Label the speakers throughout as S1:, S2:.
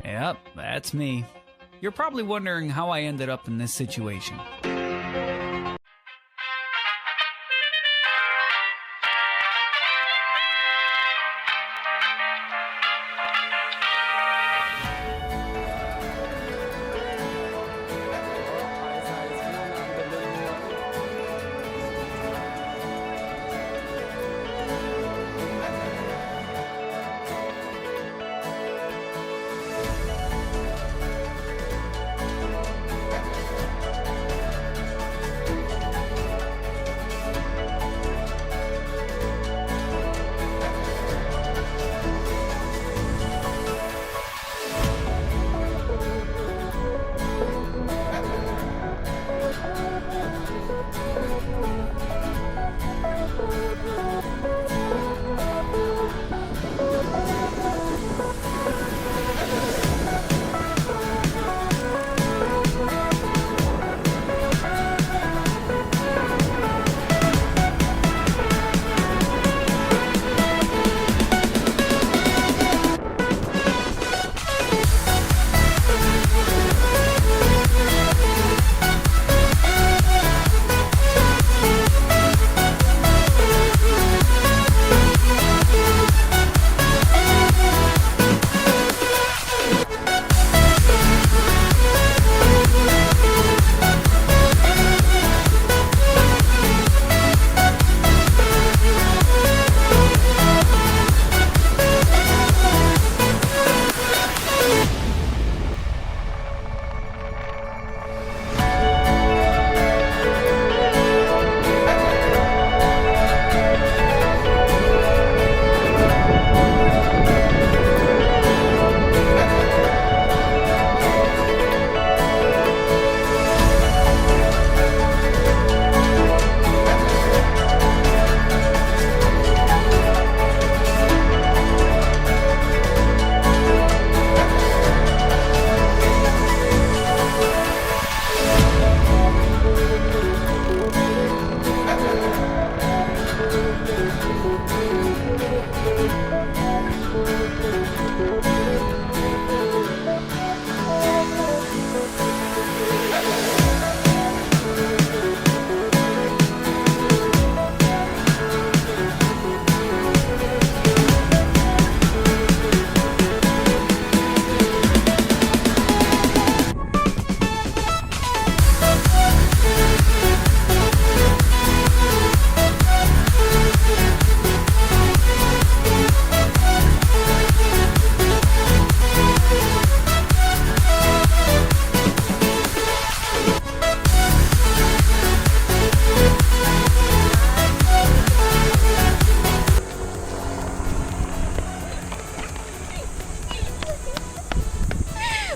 S1: Yep, that's me. You're probably wondering how I ended up in this situation.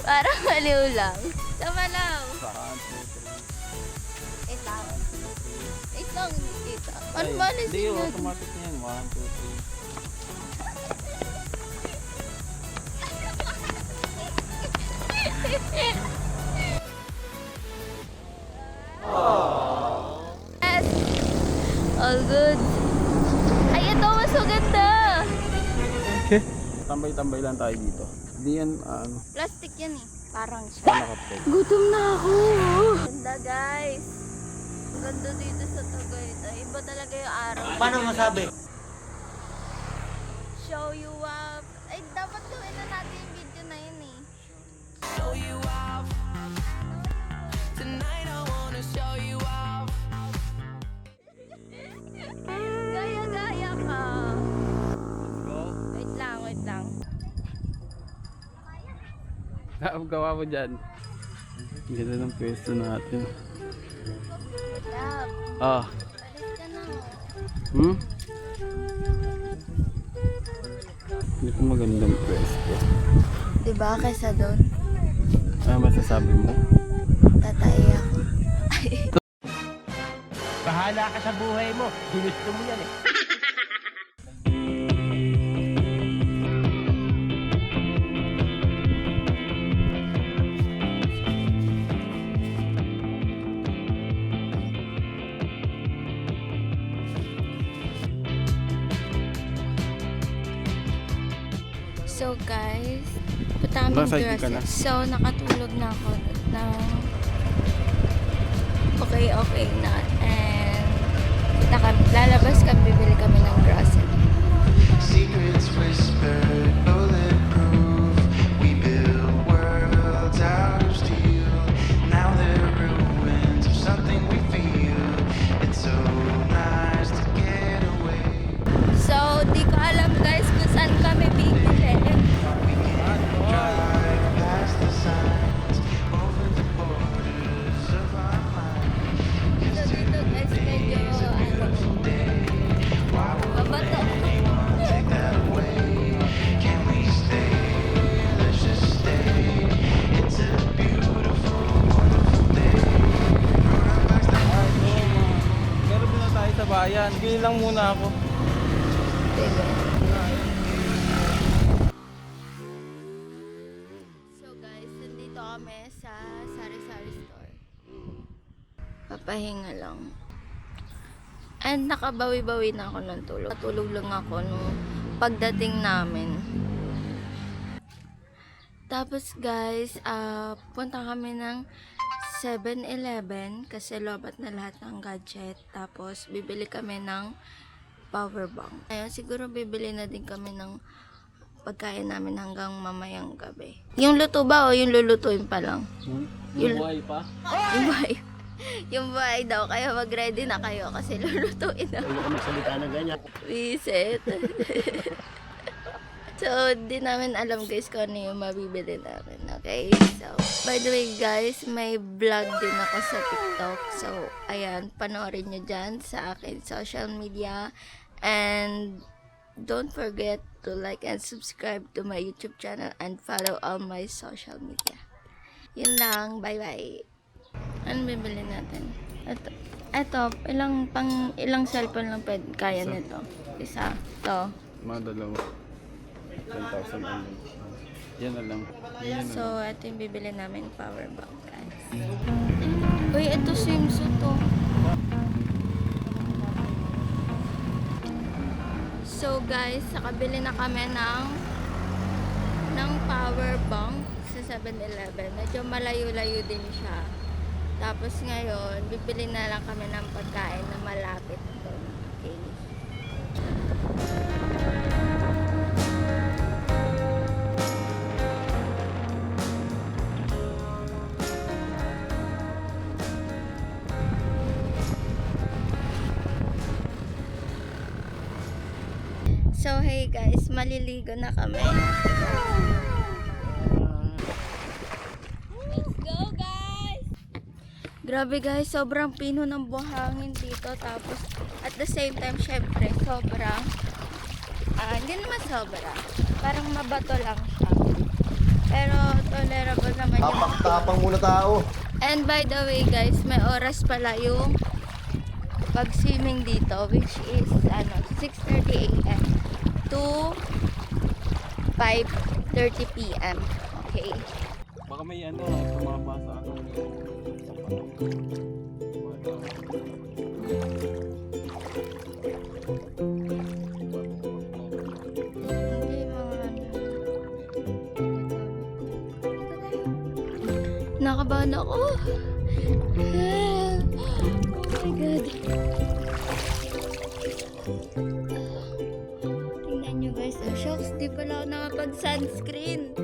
S2: Parang maliw lang. Sama lang. Wait lang. Wait lang, dito. Ano ba na
S3: Hindi, automatic na yan. 1, 2, 3.
S2: Yes! All good. Ay, ito mas maganda.
S3: Okay. Tambay-tambay lang tayo dito. Hindi yan,
S2: Plastic yan eh. Parang siya.
S3: nakapit.
S2: Gutom na ako. Ganda guys. Ganda dito sa Tagaytay. Iba talaga yung araw.
S4: Paano masabi?
S2: Show you up. Ay, dapat gawin na natin yung video na yun eh.
S5: Show you off. Tonight I wanna show you off.
S2: Gaya-gaya ka. Wait lang, wait lang.
S3: Gawa mo dyan. Ganda ng pwesto natin.
S2: Yap.
S3: Ah.
S2: Alis ka na.
S3: Hindi ko magandang pwesto.
S2: Diba kaysa doon?
S3: Ano masasabi mo?
S2: Tatay ako.
S4: Bahala ka sa buhay mo. Ginusto mo yan eh.
S2: So guys, punta kami
S3: Naka-cycle ka na?
S2: So nakatulog na ako na okay na. And lalabas kami, bibili kami ng grocery.
S6: Secrets whispered, bulletproof. We build worlds out of steel. Now they're ruins of something we feel. It's so nice to get away.
S2: So di ko alam guys kung saan kami bibili.
S6: We can drive past the signs over the borders of our minds.
S2: So dito guys medyo mabato.
S6: Take that away. Can we stay? Let's just stay. It's a beautiful, wonderful day. Rode up past the
S3: Meron din na tayo sa bayan. Bili lang muna ako.
S2: So guys, nandito kami sa sari-sari store. Papahinga lang. And nakabawi-bawi na ako ng tulog. Natulog lang ako nung pagdating namin. Tapos guys, punta kami ng 7-Eleven kasi lobat na lahat ng gadget. Tapos bibili kami ng power bank. Ayun, siguro bibili na din kami ng pagkain namin hanggang mamayang gabi. Yung luto ba o yung lulutuin pa lang?
S3: Yung buhay pa?
S2: Yung buhay. Yung buhay daw. Kaya mag-ready na kayo kasi lulutuin na.
S4: Ayoko magsalita ng ganyan.
S2: Visit. So, di namin alam guys kung ano yung mabibili namin. Okay? So, by the way guys, may vlog din ako sa TikTok. So, ayan, panoorin nyo dyan sa akin social media. And, don't forget to like and subscribe to my YouTube channel and follow all my social media. Yun lang. Bye-bye. Ano bibili natin? Ito, ilang cellphone lang pwede kaya nito? Isa. Ito.
S3: Mga dalawa. 10,000 lang. Yan na lang. Yan na
S2: So, ito yung bibili namin power bank, guys. Uy, ito swimsuit to. So, guys, nakabili na kami ng power bank sa 7-Eleven. Medyo malayo-layo din siya. Tapos ngayon, bibili na lang kami ng pagkain na malapit doon. Okay. So, hey guys, maliligo na kami. Let's go, guys! Grabe guys, sobrang pino ng buhangin dito. Tapos, at the same time, syempre, sobrang, hindi naman sobra. Parang mabato lang siya. Pero, tolerable naman yung...
S4: Tapang muna tao.
S2: And by the way guys, may oras pala yung pag-swimming dito, which is 6:30 AM to 5:30 PM. Okay.
S3: Baka may tumapa sa
S2: Hindi, mga nakabahan ako. Oh my God. Tingnan nyo guys. Oh, shocks, di pala ako nakapag-sunscreen.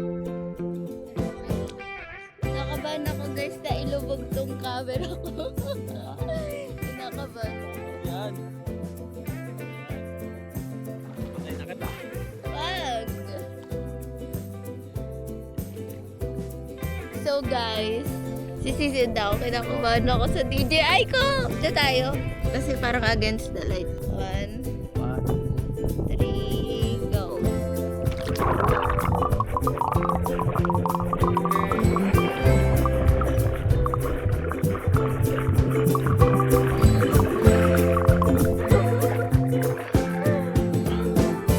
S2: Nakabahan ako guys na ilubog tong camera ko. Nakabahan ako.
S3: Yan.
S2: Wag. So guys, sisisid daw. Kinakabahan ako sa DJI ko. Diyan tayo. Kasi parang against the light. 1, 3, go.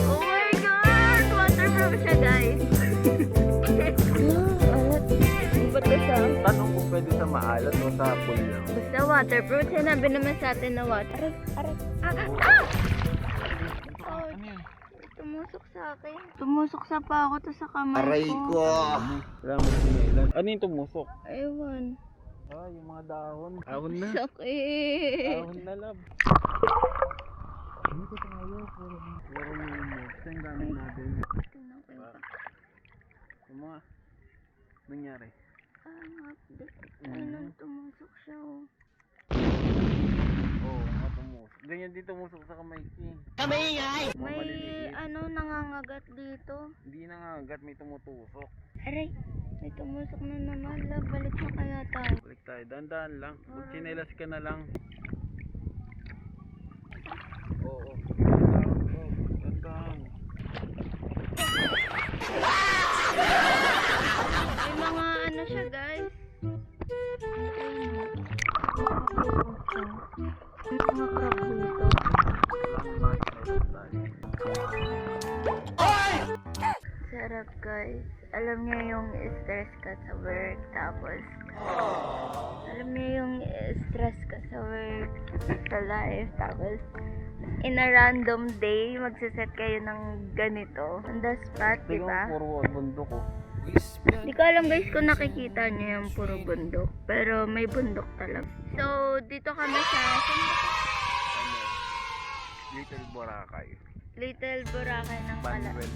S2: Oh my God! Waterproof siya guys. Ba't siya?
S3: Tanong kung pwede sa maalat o sa pool lang.
S2: Basta waterproof. Sinabi naman sa atin na water. Aray! Ah! Ah! Oh,
S3: Ano yan?
S2: ito tumusok sa akin. Tumusok sa pa ako to sa kamay
S4: Aray
S2: ko.
S4: ko.
S3: Wala mo sinelas. Ano yung tumusok?
S2: Ewan.
S3: Ah, yung mga dahon. Dahon na.
S2: Sakit.
S3: Dahon na lab. Dito tayo. Puro minutes. Ang dami natin.
S2: Tingnan ko yung
S3: Yung mga nangyari.
S2: update. Ayun, tumusok siya. Oh.
S3: Oo, mga tumusok. Ganyan din tumusok sa kamay ko.
S2: May
S3: maliliit.
S2: nangangagat dito.
S3: Hindi na nga agad may tumutusok.
S2: Aray, may tumusok na naman. Love, balik na kaya tayo.
S3: Balik tayo. Dahan-dahan lang. Magsinelas ka na lang. Oo. Dahan-dahan.
S2: May mga ano siya, guys. Mga crab dito. Sarap, guys. Alam niyo yung stress ka sa work, tapos alam niyo yung stress ka sa work, sa life, tapos in a random day, magsiset kayo ng ganito. On the spot, di
S3: Tingnan
S2: ba?
S3: mo, puro bundok ko.
S2: Di ko alam guys kung nakikita niyo yung puro bundok. Pero may bundok talaga. So, dito kami sa
S3: Little Boracay.
S2: Little Boracay ng
S3: Manuel.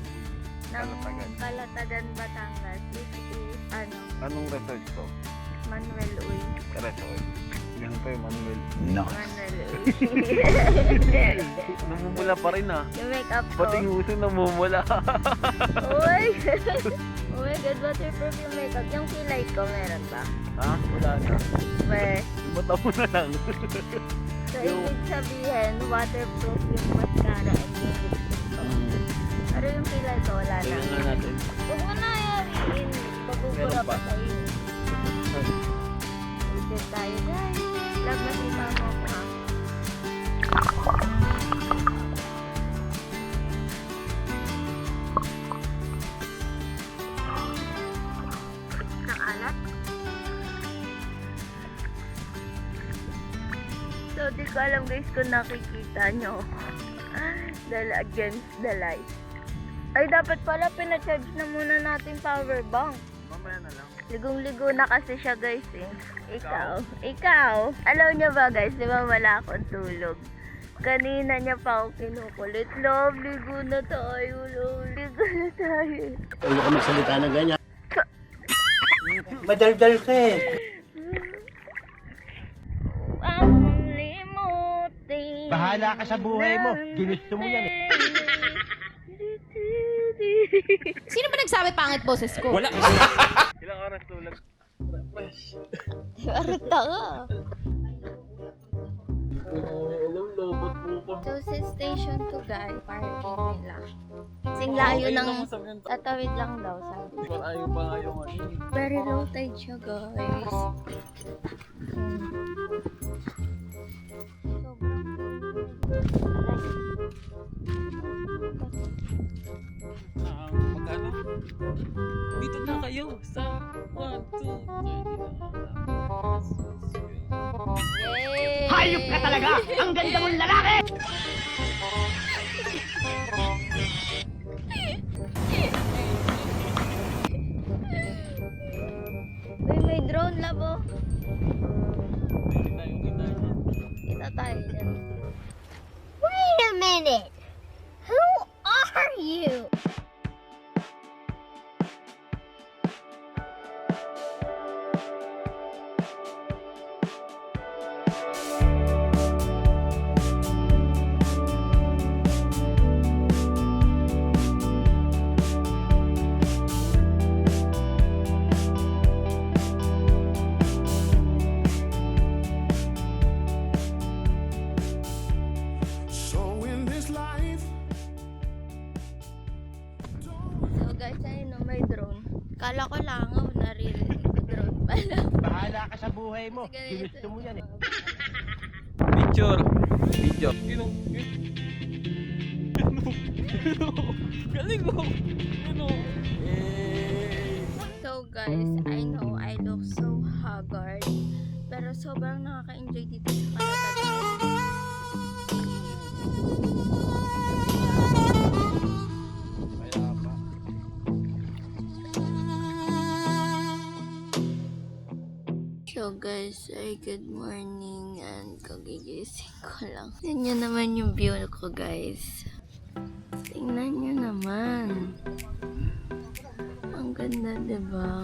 S3: Kalatagan.
S2: Kalatagan, Batangas. This is,
S3: Anong resort to?
S2: Manuel Uy.
S3: Resort. Ganun pa yung Manuel.
S2: Manuel Uy.
S3: Namumula pa rin ah.
S2: Yung makeup ko.
S3: Pati yung uso namumula.
S2: Uy! Oh my God, waterproof yung makeup. Yung kilay ko, meron ba?
S3: Ha? Wala na.
S2: Weh.
S3: Lumata mo na lang.
S2: So, ibig sabihin, waterproof yung mascara and yung lipstick ko. Pero yung kilay ko, wala na.
S3: Tingnan nga natin.
S2: Huwag mo na yarin. Babubura
S3: Meron
S2: pa
S3: pa?
S2: sa'yo. Ulit tayo, guys. Love, makita mo ako, ha? Ang alat. So, di ko alam guys kung nakikita nyo. Dahil against the light. Ay, dapat pala pinacharge na muna natin power bank.
S3: Mamaya na lang.
S2: Ligong-ligo na kasi siya guys eh. Ikaw. Alam niya ba guys, di ba wala akong tulog? Kanina niya pa ako kinukulit. Love, ligo na tayo. Love, ligo na tayo.
S4: Huwag ka magsalita ng ganyan. Madaldal ka eh.
S2: Ang limutin.
S4: Bahala ka sa buhay mo. Ginusto mo yan eh.
S7: Sino ba nagsabi pangit boses ko?
S1: Wala.
S3: Ilang oras tulog?
S2: Arta ka.
S3: Alam, lobot po ko.
S2: So, sa station 2 guys, parking nila. Sing layo ng... Tatawid lang daw, sabi.
S3: Ayaw pa nga yung ano.
S2: Very low tide siya, guys.
S1: Magkano? Dito na kayo sa 1, 2, 3.
S2: Yay!
S8: Hayop ka talaga! Ang ganda mong lalaki!
S2: Uy, may drone labo. Kita tayo dyan. Wait a minute! Who are you?
S6: So in this life,
S2: So guys, ayun no, may drone. Kala ko langaw, naririnig ko drone pala.
S4: Bahala ka sa buhay mo.
S2: Ganito.
S4: Ginusto mo yan eh.
S3: Picture. Video.
S1: Galing mo.
S2: So guys, I know I look so haggard. Pero sobrang nakaka-enjoy dito sa Kalatagan. So guys, ay good morning and kagigising ko lang. Tingnan naman yung view ko guys. Tingnan nyo naman. Ang ganda diba?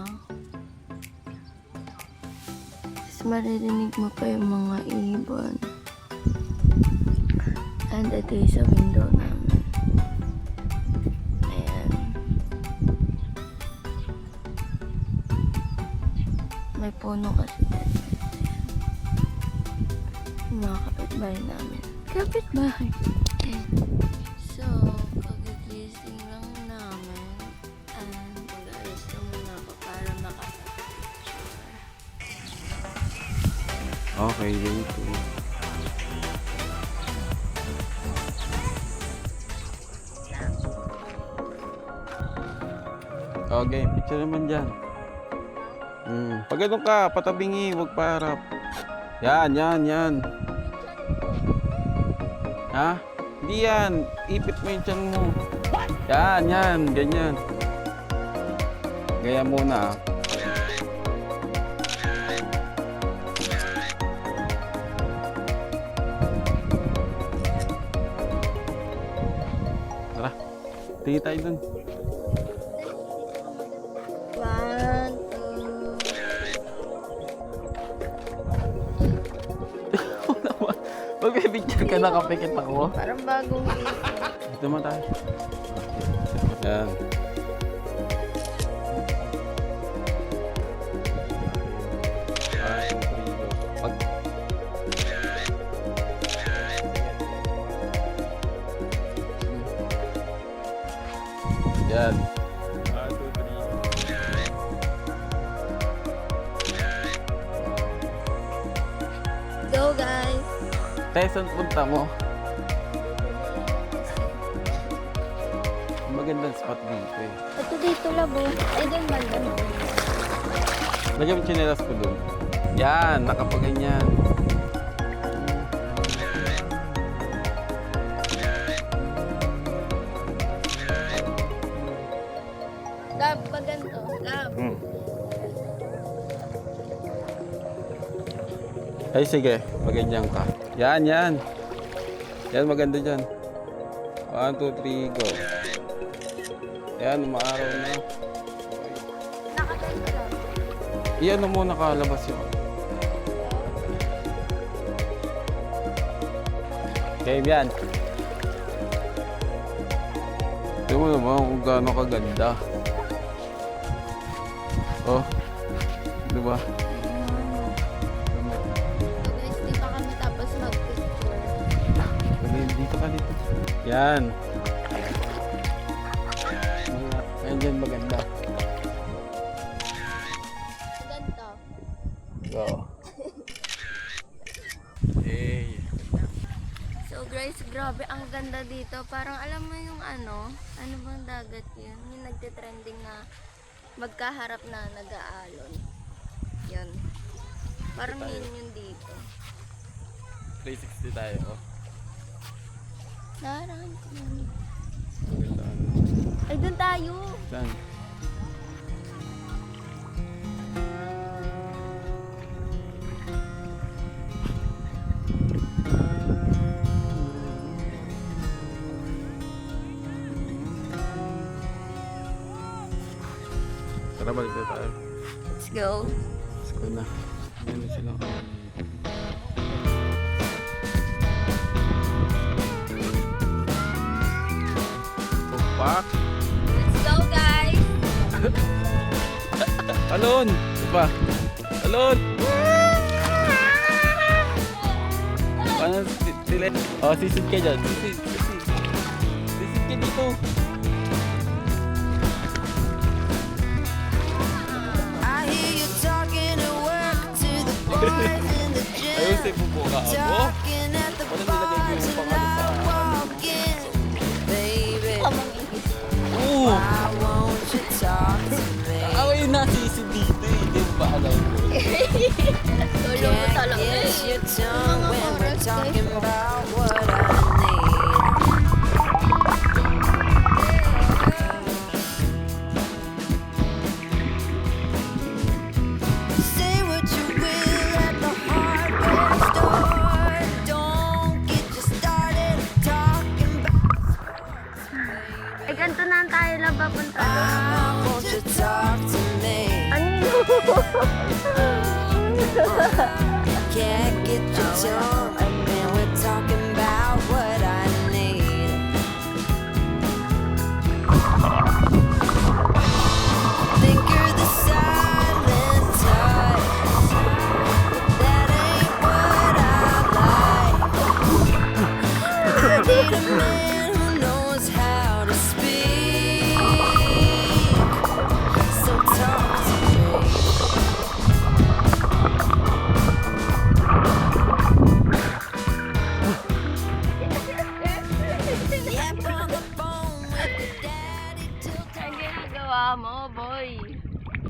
S2: Tapos maririnig mo pa yung mga ibon. And ito yung sa window namin. Ayan. May puno kasi dito. Yung mga kapitbahay namin. Kapitbahay. So, kagigising lang namin. And mag-alis na muna ako para makapag-picture.
S3: Okay, wait. Okay, picture naman dyan. Pag ganun ka, patabingi, huwag paharap. Yan. Ha? Hindi yan. Ipit mo yung tiyan mo. Yan, ganyan. Gaya muna. Tara, tingin tayo dun.
S2: 1, 2.
S3: Magpipicture ka, nakapikit ako.
S2: Parang bagong gising.
S3: Dito mo tayo. Yan. Pag... Yan. 1, 2, 3.
S2: Go guys!
S3: Tayo, saan punta mo? Magandang spot dito eh.
S2: Ito dito labo. Ay, doon banda mo.
S3: Lagyan mo yung tsinelas ko dun. Yan, nakapaganyan.
S2: Lab, pag ganito. Lab.
S3: Ay, sige. Paganyan ka. Yan. Yan, maganda dyan. 1, 2, 3, go. Yan, umaaraw na.
S2: Nakatay ko lang.
S3: Iyan mo muna kalabas yun. Game yan. Tignan mo naman kung gaano kaganda. Oh. Diba?
S2: So guys, di pa kami tapos mag-picture.
S3: Dito ka dito. Yan. Ayan dyan maganda.
S2: Ganito.
S3: Go. Hey.
S2: So guys, grabe ang ganda dito. Parang alam mo yung ano bang dagat yun? Yung nagte-trending na magkaharap na nag-aalon. Yun. Parang yun yun dito.
S3: 360 tayo. Oh.
S2: Naarahan ko naman.
S3: Maganda.
S2: Ay, doon tayo.
S3: Saan? Tara, balik na tayo.
S2: Let's go.
S3: Let's go na. Ayan na sila. Tupak.
S2: Let's go, guys.
S3: Alon! Diba? Alon! Paano sila? Oh, sisid ka dyan. Sisid ka dito. Ayun, sa ipupuka ako. Paano nilagay ko yung pangalan sa Oo! Ako yung nasisid dito eh. Hindi mo ba alam ko?
S2: Solo mo talaga. Mga oras, guys.
S6: Say what you will.
S2: papunta doon?
S5: Won't you talk to me?
S2: Ano?
S5: Can't get your tongue, and we're talking about what I need. Think you're the silent type, but that ain't what I like. I need a man who knows how to speak, so talk to me. Yep, on the phone with your daddy till
S2: Ang ginagawa mo, boy?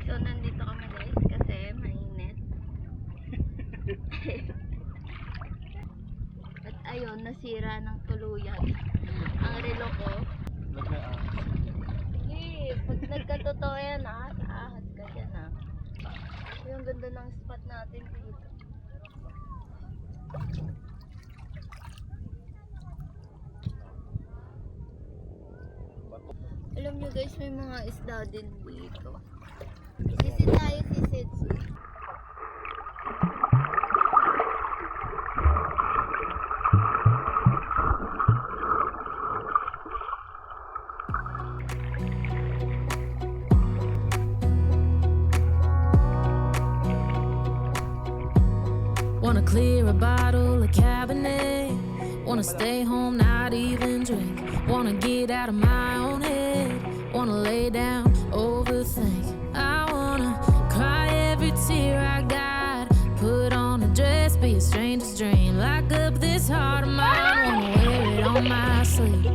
S2: So, nandito kami guys kasi mainit. At ayun, nasira ng tuluyan ang relo ko. Sige, pag nagkatotoo yan ahas ka dyan Yung ganda ng spot natin dito. Alam nyo guys, may mga isda din dito. Sisid tayo, sisid.
S9: Wanna clear a bottle of Cabernet. Wanna stay home, not even drink. Wanna get out of my own head. Wanna lay down, overthink. I wanna cry every tear I got. Put on a dress, be a stranger's dream. Lock up this heart of mine, wanna wear it on my sleeve.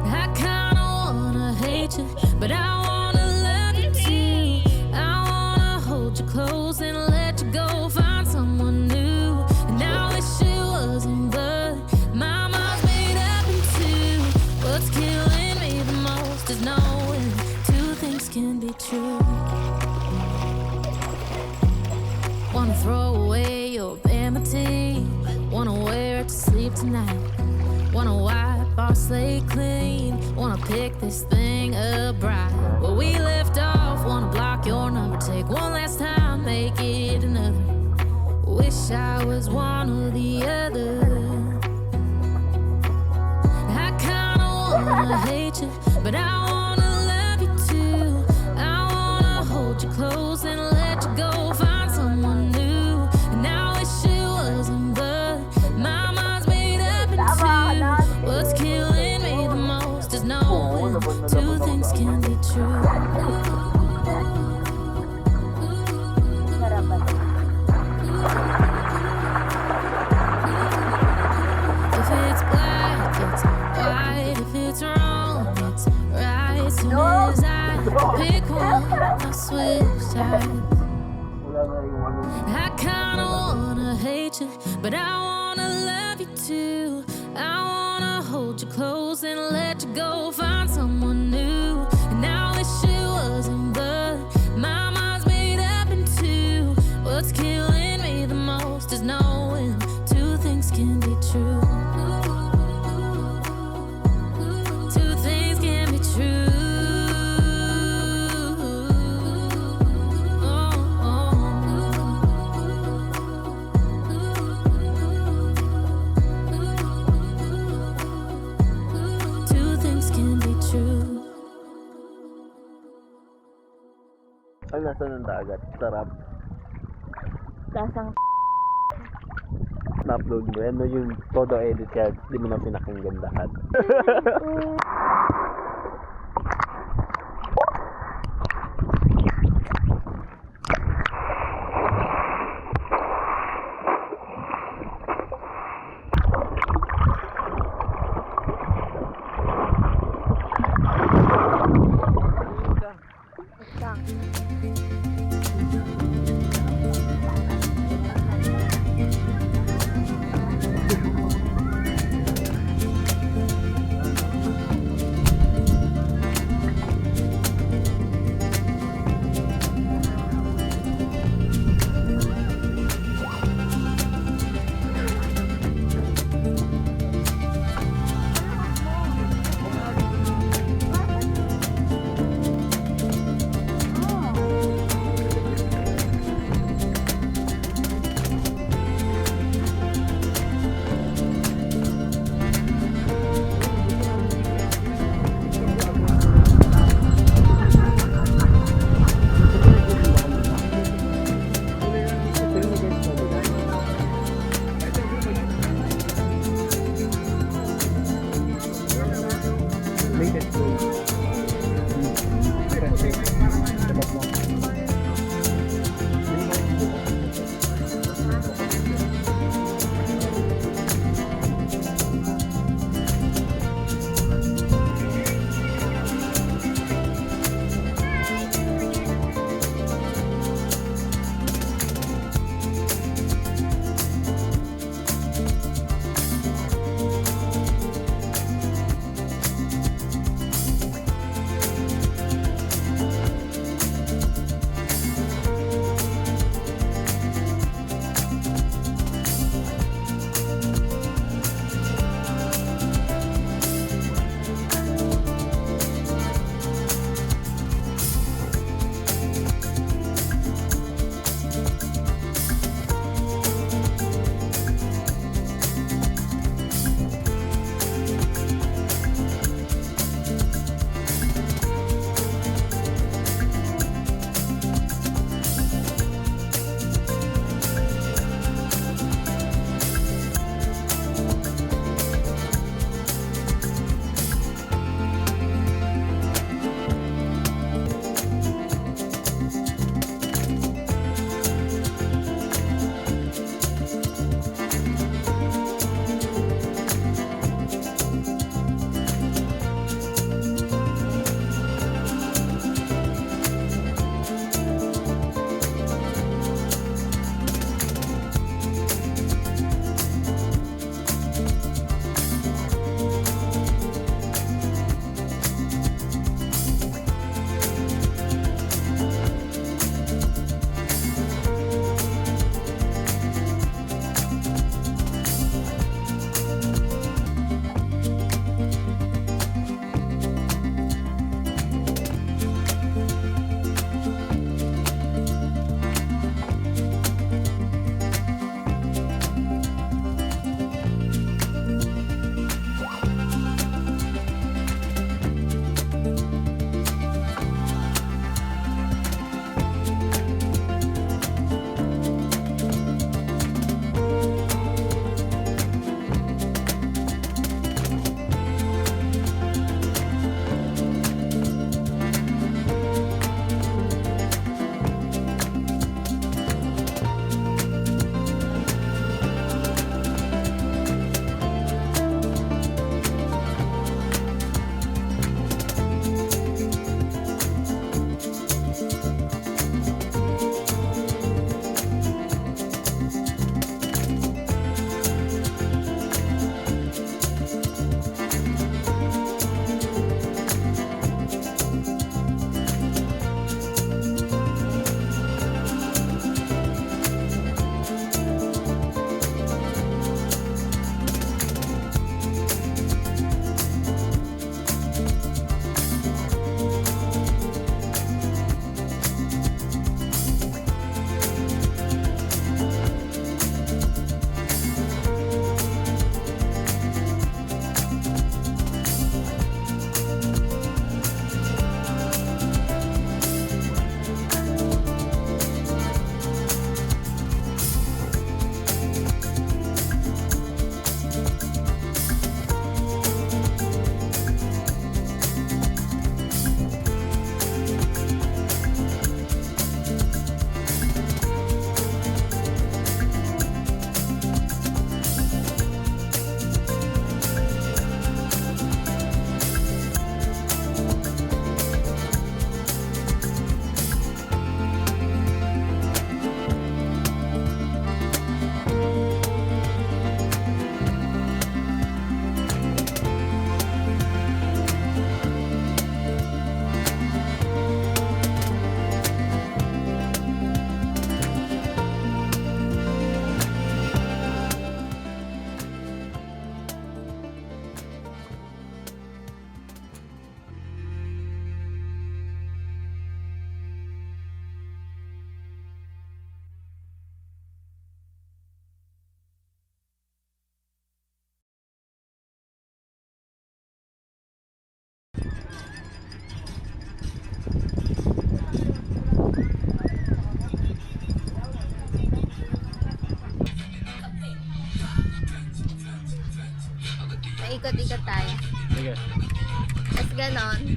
S9: I kinda wanna hate you, but I wanna love you too. I wanna hold you close and let you go. Find someone new, and I wish it wasn't, but my mind's made up in two. What's killing me the most is knowing two things can be true. Wanna throw away your vanity. Wanna wear it to sleep tonight. Wanna wipe our slate clean. Wanna pick this thing up right where we left off. Wanna block your number, take one last time, make it another. Wish I was one or the other. I kinda wanna hate you, but I wanna love you too. I wanna hold you close and let you go. Find someone new, and I wish it wasn't, but my mind's made up in two. What's killing me the most is knowing two things can be true. If it's black, it's white. If it's wrong, it's right. Soon as I pick one, I'll switch sides. I kinda wanna hate you, but I wanna love you too. I wanna hold you close and let you go. Find someone new, and I wish it wasn't, but my mind's made up in two. What's killing me the most is knowing two things can be true. Two things can be true. Two things can be true.
S4: Ang lasa ng dagat. Sarap.
S2: Lasang
S4: Na-upload mo. Ano yung todo edit kaya di mo na pinakinggan lahat.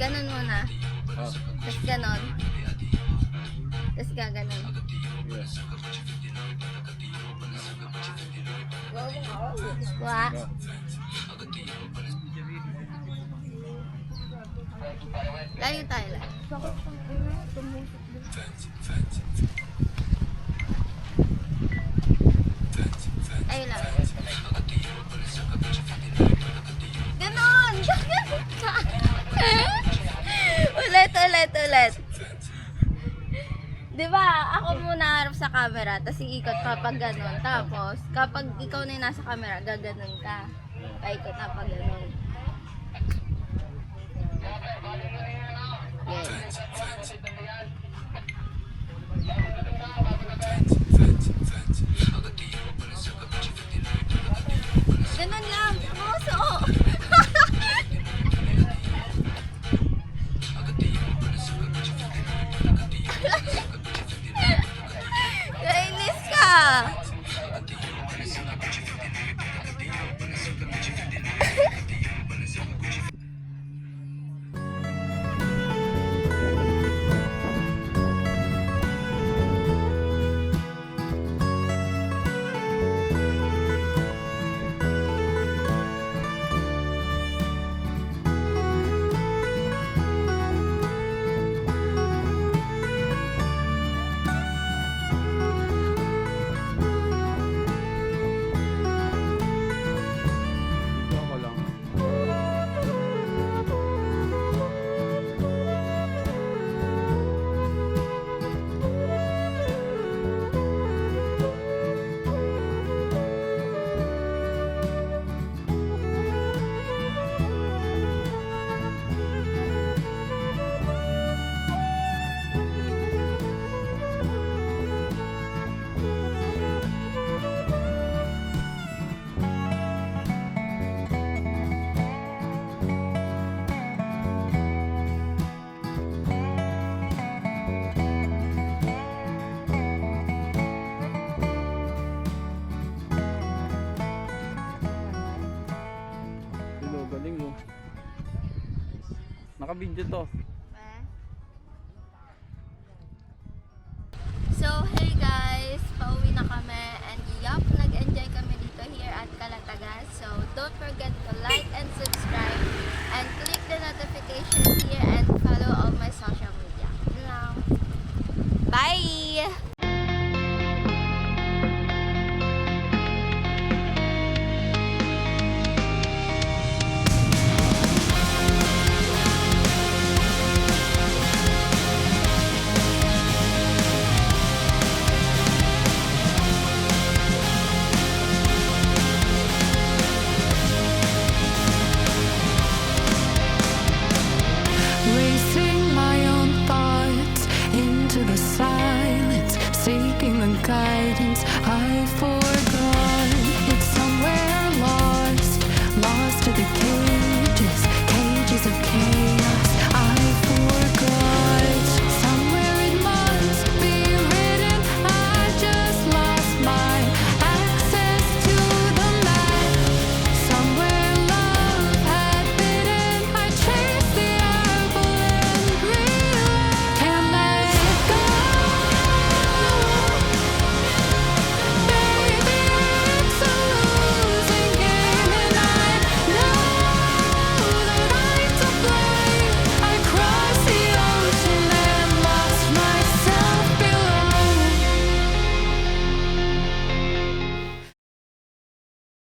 S2: Ganon muna.
S3: Oh.
S2: Tapos ganon. Tapos gaganon. Wa. Layo tayo lang. Ayun lang. Ganon! Ulit. Diba, ako muna harap sa camera, tapos iikot kapag ganon. Tapos, kapag ikaw na yung nasa camera, gaganon ka. Paikot na pag ganon. Yes. Ganon lang. Puso. Kainis ka.
S3: Dito ako lang. Hello, galing mo. Naka-video to.
S2: So, hey guys, pauwi na kami and yup, nag-enjoy kami dito here at Calatagan. So, don't forget to like and subscribe and click the notification here and